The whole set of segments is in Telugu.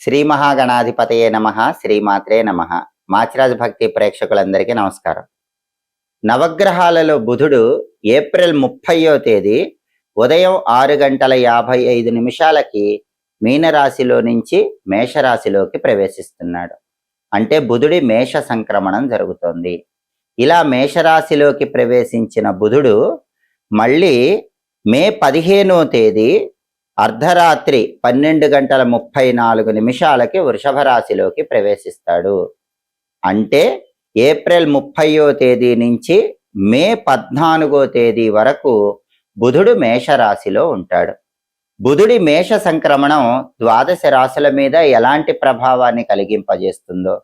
శ్రీ మహాగణాధిపతయే నమః. శ్రీమాత్రే నమః. మాచిరాజ్ భక్తి ప్రేక్షకులందరికీ నమస్కారం. నవగ్రహాలలో బుధుడు ఏప్రిల్ 30వ తేదీ ఉదయం 6:55 మీనరాశిలో నుంచి మేషరాశిలోకి ప్రవేశిస్తున్నాడు. అంటే బుధుడి మేష సంక్రమణం జరుగుతోంది. ఇలా మేషరాశిలోకి ప్రవేశించిన బుధుడు మళ్ళీ మే 15వ తేదీ అర్ధరాత్రి 12:34 వృషభ రాశిలోకి ప్రవేశిస్తాడు. అంటే ఏప్రిల్ 30వ తేదీ నుంచి మే 14వ తేదీ వరకు బుధుడు మేషరాశిలో ఉంటాడు. బుధుడి మేష సంక్రమణం 12 రాశుల మీద ఎలాంటి ప్రభావాన్ని కలిగింపజేస్తుందో,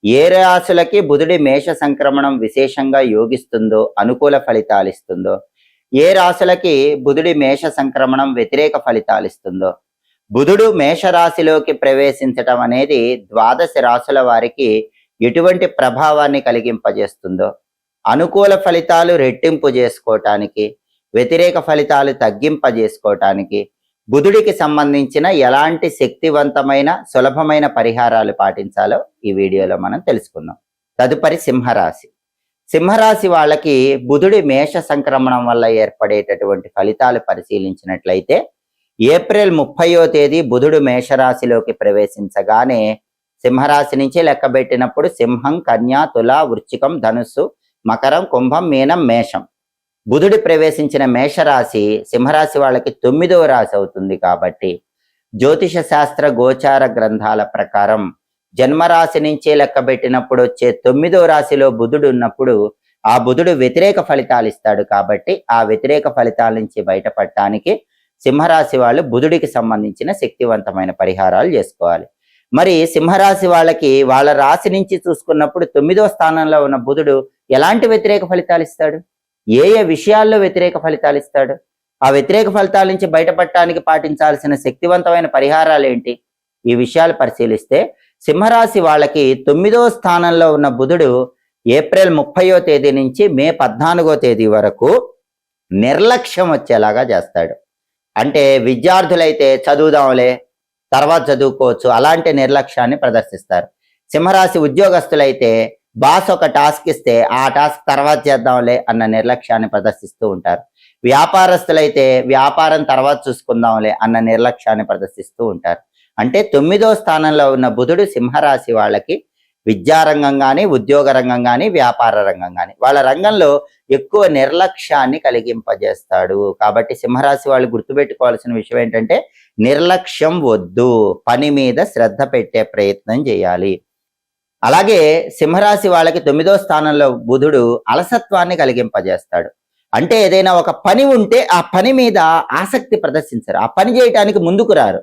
ఏ రాశులకి బుధుడి మేష సంక్రమణం విశేషంగా యోగిస్తుందో, అనుకూల ఫలితాలు ఇస్తుందో, ఏ రాశులకి బుధుడి మేష సంక్రమణం వ్యతిరేక ఫలితాలు ఇస్తుందో, బుధుడు మేషరాశిలోకి ప్రవేశించటం అనేది 12 రాశుల వారికి ఎటువంటి ప్రభావాన్ని కలిగింపజేస్తుందో, అనుకూల ఫలితాలు రెట్టింపు చేసుకోవటానికి, వ్యతిరేక ఫలితాలు తగ్గింపజేసుకోవటానికి బుధుడికి సంబంధించిన ఎలాంటి శక్తివంతమైన సులభమైన పరిహారాలు పాటించాలో ఈ వీడియోలో మనం తెలుసుకుందాం. తదుపరి సింహరాశి. సింహరాశి వాళ్ళకి బుధుడి మేష సంక్రమణం వల్ల ఏర్పడేటటువంటి ఫలితాలు పరిశీలించినట్లయితే ఏప్రిల్ 30వ తేదీ బుధుడు మేషరాశిలోకి ప్రవేశించగానే సింహరాశి నుంచి లెక్కబెట్టినప్పుడు సింహం, కన్య, తుల, వృశ్చికం, ధనుస్సు, మకరం, కుంభం, మీనం, మేషం. బుధుడు ప్రవేశించిన మేషరాశి సింహరాశి వాళ్ళకి 9వ రాశి అవుతుంది. కాబట్టి జ్యోతిష శాస్త్ర గోచార గ్రంథాల ప్రకారం జన్మరాశి నుంచే లెక్కబెట్టినప్పుడు వచ్చే 9వ రాశిలో బుధుడు ఉన్నప్పుడు ఆ బుధుడు వ్యతిరేక ఫలితాలు ఇస్తాడు. కాబట్టి ఆ వ్యతిరేక ఫలితాల నుంచి బయటపడటానికి సింహరాశి వాళ్ళు బుధుడికి సంబంధించిన శక్తివంతమైన పరిహారాలు చేసుకోవాలి. మరి సింహరాశి వాళ్ళకి వాళ్ళ రాశి నుంచి చూసుకున్నప్పుడు 9వ స్థానంలో ఉన్న బుధుడు ఎలాంటి వ్యతిరేక ఫలితాలు ఇస్తాడు, ఏ ఏ విషయాల్లో వ్యతిరేక ఫలితాలు ఇస్తాడు, ఆ వ్యతిరేక ఫలితాల నుంచి బయటపడటానికి పాటించాల్సిన శక్తివంతమైన పరిహారాలు ఏంటి, ఈ విషయాలు పరిశీలిస్తే సింహరాశి వాళ్ళకి 9వ స్థానంలో ఉన్న బుధుడు ఏప్రిల్ 30వ తేదీ నుంచి మే 14వ తేదీ వరకు నిర్లక్ష్యం వచ్చేలాగా చేస్తాడు. అంటే విద్యార్థులైతే చదువుదాంలే, తర్వాత చదువుకోవచ్చు, అలాంటి నిర్లక్ష్యాన్ని ప్రదర్శిస్తారు. సింహరాశి ఉద్యోగస్తులైతే బాస్ ఒక టాస్క్ ఇస్తే ఆ టాస్క్ తర్వాత చేద్దాంలే అన్న నిర్లక్ష్యాన్ని ప్రదర్శిస్తూ ఉంటారు. వ్యాపారస్తులైతే వ్యాపారం తర్వాత చూసుకుందాంలే అన్న నిర్లక్ష్యాన్ని ప్రదర్శిస్తూ ఉంటారు. అంటే 9వ స్థానంలో ఉన్న బుధుడు సింహరాశి వాళ్ళకి విద్యారంగం కానీ, ఉద్యోగ రంగం కానీ, వ్యాపార రంగం కానీ వాళ్ళ రంగంలో ఎక్కువ నిర్లక్ష్యాన్ని కలిగింపజేస్తాడు. కాబట్టి సింహరాశి వాళ్ళు గుర్తుపెట్టుకోవాల్సిన విషయం ఏంటంటే నిర్లక్ష్యం వద్దు, పని మీద శ్రద్ధ పెట్టే ప్రయత్నం చేయాలి. అలాగే సింహరాశి వాళ్ళకి 9వ స్థానంలో బుధుడు అలసత్వాన్ని కలిగింపజేస్తాడు. అంటే ఏదైనా ఒక పని ఉంటే ఆ పని మీద ఆసక్తి ప్రదర్శించరు, ఆ పని చేయటానికి ముందుకు రారు,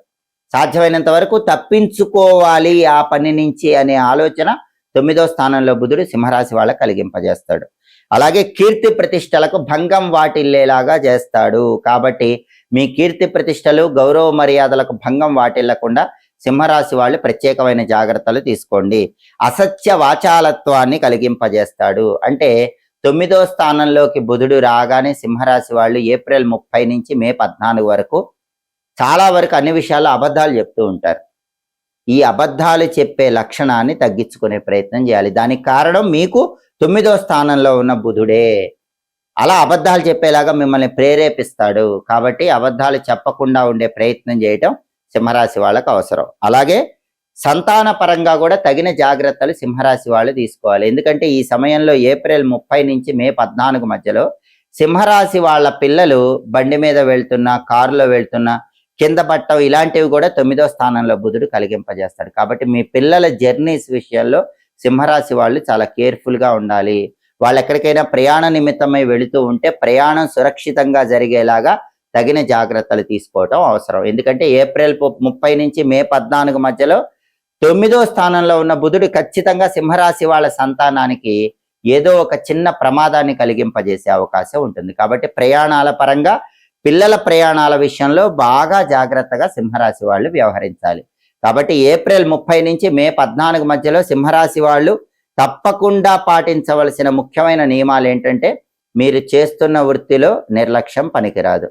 సాధ్యమైనంత వరకు తప్పించుకోవాలి ఆ పని నుంచి అనే ఆలోచన 9వ స్థానంలో బుధుడు సింహరాశి వాళ్ళకి కలిగింపజేస్తాడు. అలాగే కీర్తి ప్రతిష్టలకు భంగం వాటిల్లేలాగా చేస్తాడు. కాబట్టి మీ కీర్తి ప్రతిష్టలు, గౌరవ మర్యాదలకు భంగం వాటిల్లకుండా సింహరాశి వాళ్ళు ప్రత్యేకమైన జాగ్రత్తలు తీసుకోండి. అసత్య వాచాలత్వాన్ని కలిగింపజేస్తాడు. అంటే 9వ స్థానంలోకి బుధుడు రాగానే సింహరాశి వాళ్ళు ఏప్రిల్ 30 నుంచి మే 14 వరకు చాలా వరకు అన్ని విషయాల్లో అబద్ధాలు చెప్తూ ఉంటారు. ఈ అబద్ధాలు చెప్పే లక్షణాన్ని తగ్గించుకునే ప్రయత్నం చేయాలి. దానికి కారణం మీకు 9వ స్థానంలో ఉన్న బుధుడే. అలా అబద్ధాలు చెప్పేలాగా మిమ్మల్ని ప్రేరేపిస్తాడు. కాబట్టి అబద్ధాలు చెప్పకుండా ఉండే ప్రయత్నం చేయటం సింహరాశి వాళ్ళకు అవసరం. అలాగే సంతాన పరంగా కూడా తగిన జాగ్రత్తలు సింహరాశి వాళ్ళు తీసుకోవాలి. ఎందుకంటే ఈ సమయంలో ఏప్రిల్ 30 నుంచి మే 14 మధ్యలో సింహరాశి వాళ్ళ పిల్లలు బండి మీద వెళ్తున్నా, కారులో వెళ్తున్నా, కింద పట్టం ఇలాంటివి కూడా 9వ స్థానంలో బుధుడు కలిగింపజేస్తాడు. కాబట్టి మీ పిల్లల జర్నీస్ విషయంలో సింహరాశి వాళ్ళు చాలా కేర్ఫుల్గా ఉండాలి. వాళ్ళు ఎక్కడికైనా ప్రయాణ నిమిత్తమై వెళుతూ ఉంటే ప్రయాణం సురక్షితంగా జరిగేలాగా తగిన జాగ్రత్తలు తీసుకోవటం అవసరం. ఎందుకంటే ఏప్రిల్ 30 నుంచి మే 14 మధ్యలో 9వ స్థానంలో ఉన్న బుధుడు ఖచ్చితంగా సింహరాశి వాళ్ళ సంతానానికి ఏదో ఒక చిన్న ప్రమాదాన్ని కలిగింపజేసే అవకాశం ఉంటుంది. కాబట్టి ప్రయాణాల పరంగా పిల్లల ప్రయాణాల విషయంలో బాగా జాగ్రత్తగా సింహరాశి వాళ్ళు వ్యవహరించాలి. కాబట్టి ఏప్రిల్ 30 నుంచి మే 14 మధ్యలో సింహరాశి వాళ్ళు తప్పకుండా పాటించవలసిన ముఖ్యమైన నియమాలు ఏంటంటే మీరు చేస్తున్న వృత్తిలో నిర్లక్ష్యం పనికిరాదు.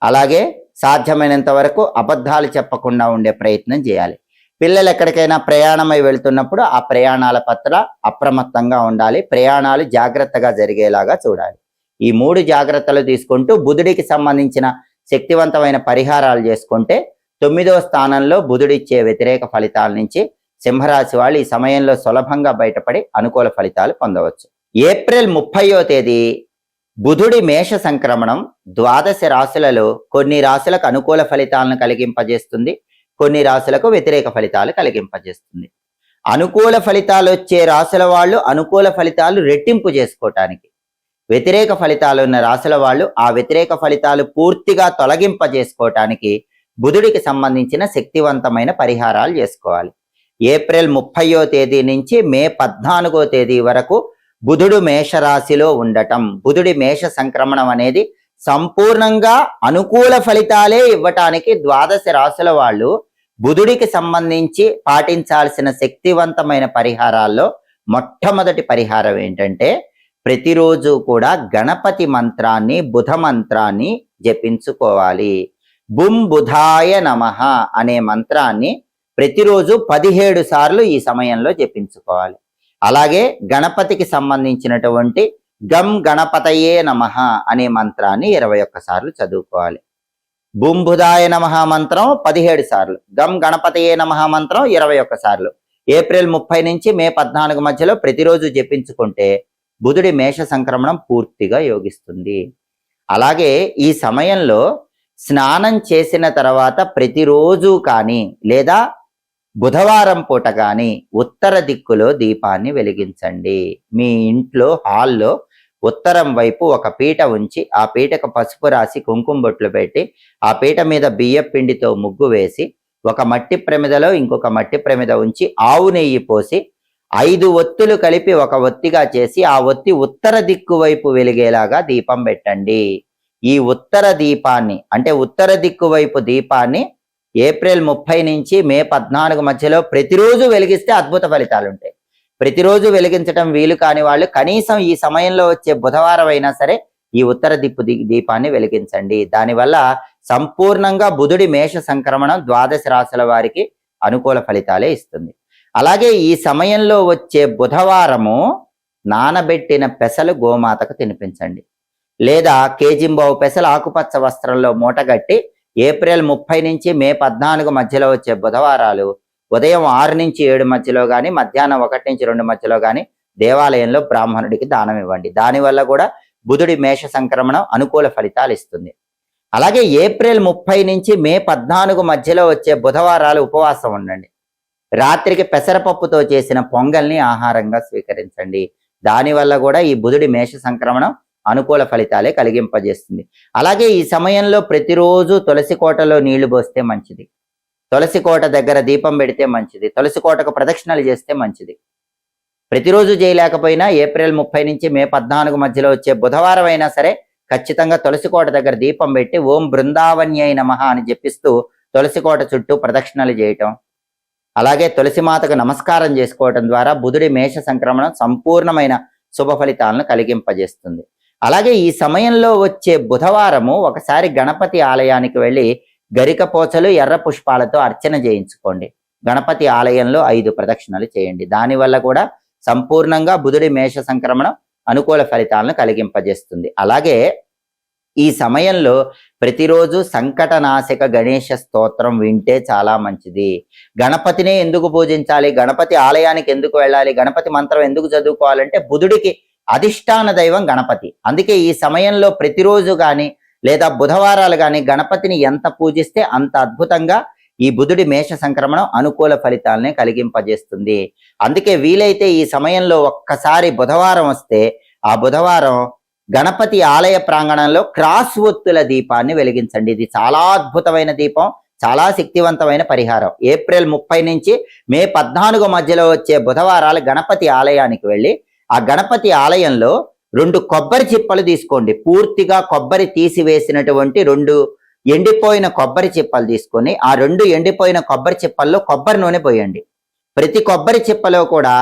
అలాగే సాధ్యమైనంత వరకు అబద్ధాలు చెప్పకుండా ఉండే ప్రయత్నం చేయాలి. పిల్లలు ఎక్కడికైనా ప్రయాణమై వెళ్తున్నప్పుడు ఆ ప్రయాణాల పట్ల అప్రమత్తంగా ఉండాలి. ప్రయాణాలు జాగ్రత్తగా జరిగేలాగా చూడాలి. ఈ 3 జాగ్రత్తలు తీసుకుంటూ బుధుడికి సంబంధించిన శక్తివంతమైన పరిహారాలు చేసుకుంటే 9వ స్థానంలో బుధుడిచ్చే వ్యతిరేక ఫలితాల నుంచి సింహరాశి వాళ్ళు ఈ సమయంలో సులభంగా బయటపడి అనుకూల ఫలితాలు పొందవచ్చు. ఏప్రిల్ 30వ తేదీ బుధుడి మేష సంక్రమణం 12 రాశులలో కొన్ని రాశులకు అనుకూల ఫలితాలను కలిగింపజేస్తుంది, కొన్ని రాశులకు వ్యతిరేక ఫలితాలు కలిగింపజేస్తుంది. అనుకూల ఫలితాలు వచ్చే రాశుల వాళ్ళు అనుకూల ఫలితాలు రెట్టింపు చేసుకోవటానికి, వ్యతిరేక ఫలితాలు ఉన్న రాశుల వాళ్ళు ఆ వ్యతిరేక ఫలితాలు పూర్తిగా తొలగింపజేసుకోవటానికి బుధుడికి సంబంధించిన శక్తివంతమైన పరిహారాలు చేసుకోవాలి. ఏప్రిల్ 30వ తేదీ నుంచి మే 14వ తేదీ వరకు బుధుడు మేషరాశిలో ఉండటం, బుధుడి మేష సంక్రమణం అనేది సంపూర్ణంగా అనుకూల ఫలితాలే ఇవ్వటానికి 12 రాశుల వాళ్ళు బుధుడికి సంబంధించి పాటించాల్సిన శక్తివంతమైన పరిహారాల్లో మొట్టమొదటి పరిహారం ఏంటంటే ప్రతిరోజు కూడా గణపతి మంత్రాన్ని, బుధ మంత్రాన్ని జపించుకోవాలి. బుం బుధాయ నమః అనే మంత్రాన్ని ప్రతిరోజు 17 సార్లు ఈ సమయంలో జపించుకోవాలి. అలాగే గణపతికి సంబంధించినటువంటి గం గణపతయే నమః అనే మంత్రాన్ని 21 సార్లు చదువుకోవాలి. బుం బుధాయ నమః మంత్రం 17 సార్లు, గం గణపతయే నమః మంత్రం 21 సార్లు ఏప్రిల్ 30 నుంచి మే 14 మధ్యలో ప్రతిరోజు జపించుకుంటే బుధుడి మేష సంక్రమణం పూర్తిగా యోగిస్తుంది. అలాగే ఈ సమయంలో స్నానం చేసిన తర్వాత ప్రతిరోజు కానీ లేదా బుధవారం పూట కానీ ఉత్తర దిక్కులో దీపాన్ని వెలిగించండి. మీ ఇంట్లో హాల్లో ఉత్తరం వైపు ఒక పీట ఉంచి ఆ పీటకు పసుపు రాసి కుంకుమ బొట్లు పెట్టి ఆ పీట మీద బియ్యం పిండితో ముగ్గు వేసి ఒక మట్టి ప్రమిదలో ఇంకొక మట్టి ప్రమిద ఉంచి ఆవు నెయ్యి పోసి 5 ఒత్తులు కలిపి ఒక ఒత్తిగా చేసి ఆ ఒత్తి ఉత్తర దిక్కు వైపు వెలిగేలాగా దీపం పెట్టండి. ఈ ఉత్తర దీపాన్ని అంటే ఉత్తర దిక్కు వైపు దీపాన్ని ఏప్రిల్ 30 నుంచి మే 14 మధ్యలో ప్రతిరోజు వెలిగిస్తే అద్భుత ఫలితాలు ఉంటాయి. ప్రతిరోజు వెలిగించడం వీలు కాని వాళ్ళు కనీసం ఈ సమయంలో వచ్చే బుధవారం అయినా సరే ఈ ఉత్తర దిక్కు దీపాన్ని వెలిగించండి. దానివల్ల సంపూర్ణంగా బుధుడి మేష సంక్రమణం 12 రాశుల వారికి అనుకూల ఫలితాలే ఇస్తుంది. అలాగే ఈ సమయంలో వచ్చే బుధవారము నానబెట్టిన పెసలు గోమాతకు తినిపించండి. లేదా కేజింబావు పెసలు ఆకుపచ్చ వస్త్రంలో మూటగట్టి ఏప్రిల్ 30 నుంచి మే 14 మధ్యలో వచ్చే బుధవారాలు ఉదయం 6 నుంచి 7 మధ్యలో కానీ మధ్యాహ్నం 1 నుంచి 2 మధ్యలో కానీ దేవాలయంలో బ్రాహ్మణుడికి దానం ఇవ్వండి. దానివల్ల కూడా బుధుడి మేష సంక్రమణం అనుకూల ఫలితాలు ఇస్తుంది. అలాగే ఏప్రిల్ 30 నుంచి మే 14 మధ్యలో వచ్చే బుధవారాలు ఉపవాసం ఉండండి. రాత్రికి పెసరపప్పుతో చేసిన పొంగల్ని ఆహారంగా స్వీకరించండి. దానివల్ల కూడా ఈ బుధుడి మేష సంక్రమణం అనుకూల ఫలితాలే కలిగింపజేస్తుంది. అలాగే ఈ సమయంలో ప్రతిరోజు తులసి కోటలో నీళ్లు పోస్తే మంచిది, తులసి కోట దగ్గర దీపం పెడితే మంచిది, తులసి కోటకు ప్రదక్షిణలు చేస్తే మంచిది. ప్రతిరోజు చేయలేకపోయినా ఏప్రిల్ 30 నుంచి మే 14 మధ్యలో వచ్చే బుధవారం అయినా సరే ఖచ్చితంగా తులసి కోట దగ్గర దీపం పెట్టి ఓం బృందావన్యై నమః అని జపిస్తూ తులసి కోట చుట్టూ ప్రదక్షిణలు చేయటం, అలాగే తులసి మాతకు నమస్కారం చేసుకోవటం ద్వారా బుధుడి మేష సంక్రమణం సంపూర్ణమైన శుభ ఫలితాలను కలిగింపజేస్తుంది. అలాగే ఈ సమయంలో వచ్చే బుధవారము ఒకసారి గణపతి ఆలయానికి వెళ్ళి గరికపోచలు ఎర్ర పుష్పాలతో అర్చన చేయించుకోండి. గణపతి ఆలయంలో 5 ప్రదక్షిణలు చేయండి. దానివల్ల కూడా సంపూర్ణంగా బుధుడి మేష సంక్రమణం అనుకూల ఫలితాలను కలిగింపజేస్తుంది. అలాగే ఈ సమయంలో ప్రతిరోజు సంకటనాశక గణేష స్తోత్రం వింటే చాలా మంచిది. గణపతినే ఎందుకు పూజించాలి, గణపతి ఆలయానికి ఎందుకు వెళ్ళాలి, గణపతి మంత్రం ఎందుకు చదువుకోవాలంటే బుధుడికి అధిష్టాన దైవం గణపతి. అందుకే ఈ సమయంలో ప్రతిరోజు కానీ లేదా బుధవారాలు కానీ గణపతిని ఎంత పూజిస్తే అంత అద్భుతంగా ఈ బుధుడి మేష సంక్రమణం అనుకూల ఫలితాలనే కలిగింపజేస్తుంది. అందుకే వీలైతే ఈ సమయంలో ఒక్కసారి బుధవారం వస్తే ఆ బుధవారం గణపతి ఆలయ ప్రాంగణంలో క్రాస్ ఒత్తుల దీపాన్ని వెలిగించండి. ఇది చాలా అద్భుతమైన దీపం, చాలా శక్తివంతమైన పరిహారం. ఏప్రిల్ 30 నుంచి మే 14 మధ్యలో వచ్చే బుధవారాలు గణపతి ఆలయానికి వెళ్ళి ఆ గణపతి ఆలయంలో 2 కొబ్బరి చిప్పలు తీసుకోండి. పూర్తిగా కొబ్బరి తీసివేసినటువంటి 2 ఎండిపోయిన కొబ్బరి చిప్పలు తీసుకొని ఆ 2 ఎండిపోయిన కొబ్బరి చిప్పల్లో కొబ్బరి నూనె పోయండి. ప్రతి కొబ్బరి చిప్పలో కూడా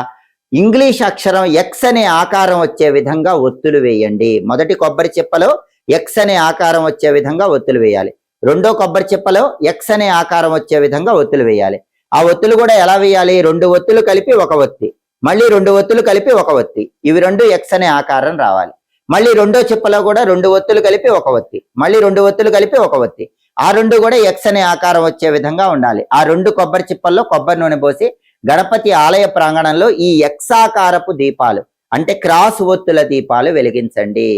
ఇంగ్లీష్ అక్షరం ఎక్స్ అనే ఆకారం వచ్చే విధంగా ఒత్తులు వేయండి. మొదటి కొబ్బరి చిప్పలో ఎక్స్ అనే ఆకారం వచ్చే విధంగా ఒత్తులు వేయాలి. రెండో కొబ్బరి చిప్పలో ఎక్స్ అనే ఆకారం వచ్చే విధంగా ఒత్తులు వేయాలి. ఆ ఒత్తులు కూడా ఎలా వేయాలి? 2 ఒత్తులు కలిపి ఒక ఒత్తి, మళ్ళీ 2 ఒత్తులు కలిపి ఒక ఒత్తి, ఇవి 2 ఎక్స్ అనే ఆకారం రావాలి. మళ్ళీ రెండో చిప్పలో కూడా 2 ఒత్తులు కలిపి ఒక ఒత్తి, మళ్ళీ 2 ఒత్తులు కలిపి ఒక ఒత్తి, ఆ 2 కూడా ఎక్స్ అనే ఆకారం వచ్చే విధంగా ఉండాలి. ఆ 2 కొబ్బరి చిప్పల్లో కొబ్బరి నూనె పోసి గణపతి ఆలయ ప్రాంగణంలో ఈ ఎక్స్ ఆకారపు దీపాలు అంటే క్రాస్ ఒత్తుల దీపాలు వెలిగించండి.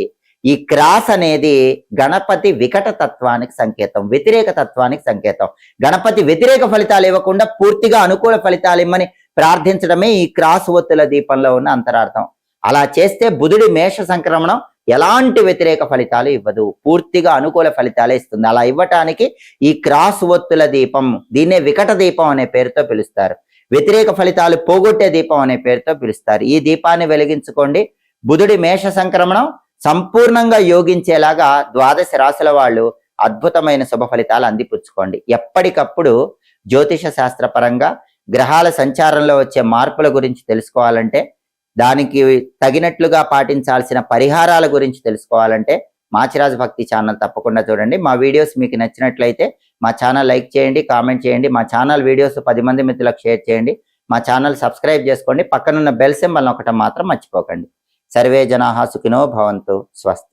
ఈ క్రాస్ అనేది గణపతి వికట తత్వానికి సంకేతం, వ్యతిరేక తత్వానికి సంకేతం. గణపతి వ్యతిరేక ఫలితాలు ఇవ్వకుండా పూర్తిగా అనుకూల ఫలితాలు ఇమ్మని ప్రార్థించడమే ఈ క్రాస్ ఒత్తుల దీపంలో ఉన్న అంతరార్థం. అలా చేస్తే బుధుడి మేష సంక్రమణం ఎలాంటి వ్యతిరేక ఫలితాలు ఇవ్వదు, పూర్తిగా అనుకూల ఫలితాలే ఇస్తుంది. అలా ఇవ్వటానికి ఈ క్రాస్ ఒత్తుల దీపం, దీన్నే వికట దీపం అనే పేరుతో పిలుస్తారు. వ్యతిరేక ఫలితాలు పోగొట్టే దీపం అనే పేరుతో పిలుస్తారు. ఈ దీపాన్ని వెలిగించుకోండి. బుధుడి మేష సంక్రమణం సంపూర్ణంగా యోగించేలాగా 12 రాశుల వాళ్ళు అద్భుతమైన శుభ ఫలితాలు అందిపుచ్చుకోండి. ఎప్పటికప్పుడు జ్యోతిష శాస్త్రపరంగా గ్రహాల సంచారంలో వచ్చే మార్పుల గురించి తెలుసుకోవాలంటే, దానికి తగినట్లుగా పాటించాల్సిన పరిహారాల గురించి తెలుసుకోవాలంటే మాచిరాజు భక్తి ఛానల్ తప్పకుండా చూడండి. మా వీడియోస్ మీకు నచ్చినట్లయితే మా ఛానల్ లైక్ చేయండి, కామెంట్ చేయండి. మా ఛానల్ వీడియోస్ 10 మంది మిత్రులకు షేర్ చేయండి. మా ఛానల్ సబ్స్క్రైబ్ చేసుకోండి. పక్కనున్న బెల్ సింబల్ నొక్కటం మాత్రం మర్చిపోకండి. సర్వే జనాః సుఖినో భవంతు. స్వస్తి.